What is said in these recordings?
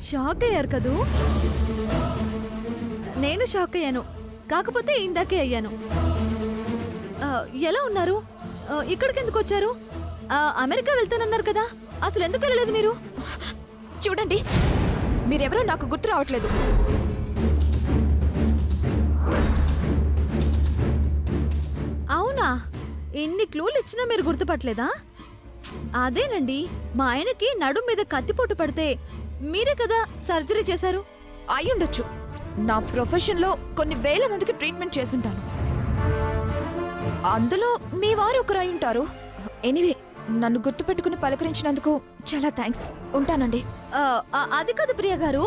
Shock అయ్యారు కదూ? నేను షాక్ అయ్యాను, కాకపోతే ఇందాకే అయ్యాను. ఎలా ఉన్నారు? ఇక్కడికి ఎందుకు వచ్చారు? అమెరికా వెళ్తానన్నారు కదా, అసలు ఎందుకు వెళ్ళలేదు మీరు? చూడండి, మీరెవరో నాకు గుర్తు రావట్లేదు. అవునా? ఎన్ని క్లూలు ఇచ్చినా మీరు గుర్తుపట్టలేదా? అదేనండి, మా ఆయనకి నడుం మీద కత్తిపోటు పడితే మీరే కదా సర్జరీ చేశారు. అయ్యుండొచ్చు. నా ప్రొఫెషన్లో కొన్ని వేల మందికి ట్రీట్మెంట్ చేసుంటాను. అందులో మీ వారు ఒకరు అయి ఉంటారు. ఎనీవే, నన్ను గుర్తుపెట్టుకుని పలకరించినందుకు చాలా థ్యాంక్స్. ఉంటానండి. అది కాదు ప్రియా గారు,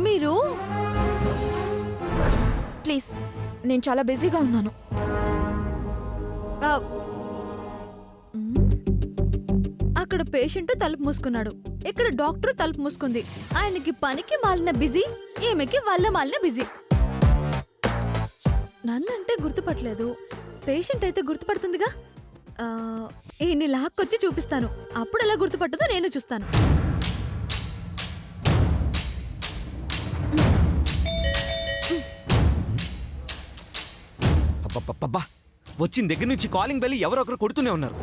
మీరు ప్లీజ్, నేను చాలా బిజీగా ఉన్నాను. అక్కడ పేషెంట్ తలుపు మూసుకున్నాడు, ఇక్కడ డాక్టర్ తలుపు మూసుకుంది. ఆయనకి పనికి మాలిన బిజీ, ఈమెకి వల్ల మాలిన బిజీ. నన్నంటే గుర్తుపట్టలేదు, పేషెంట్ అయితే గుర్తుపడుతుందిగా. ఈయన్ని లాక్కొచ్చి చూపిస్తాను, అప్పుడు ఎలా గుర్తుపట్టదో నేను చూస్తాను. అబ్బబ్బబ్బా, వచ్చిన దగ్గర నుంచి కాలింగ్ బెల్ ఎవరో ఒకరు కొడుతూనే ఉన్నారు.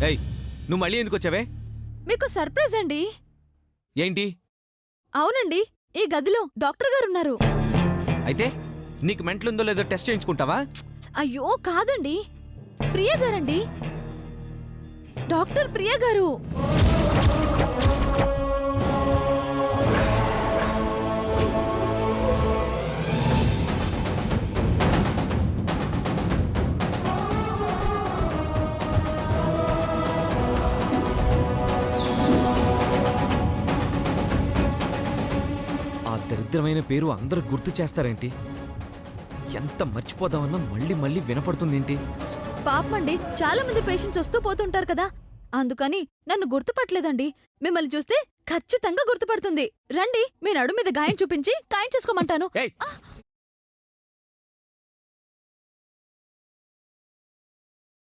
ఏయ్, నువ్వు మళ్ళీ ఎందుకు వచ్చావే? మీకు సర్ప్రైజ్ అండి. ఏంటి? అవునండి, ఈ గదిలో డాక్టర్ గారు ఉన్నారు. అయితే నీకు మెంటలుందో లేదో టెస్ట్ చేయించుకుంటావా? అయ్యో కాదండి, ప్రియా గారండి, డాక్టర్ ప్రియా గారు. ఆ దరిద్రమైన పేరు అందరూ గుర్తు చేస్తారేంటి? ఎంత మర్చిపోదామన్నా మళ్ళీ మళ్ళీ వినపడుతుందేంటి? పాపమండి, చాలా మంది పేషెంట్స్ వస్తూ పోతుంటారు కదా, అందుకని నన్ను గుర్తుపట్టలేదండి. మిమ్మల్ని చూస్తే ఖచ్చితంగా గుర్తుపడుతుంది. రండి, మీ నడు మీద గాయం చూపించి ఖాయం చేసుకోమంటాను. ఏయ్,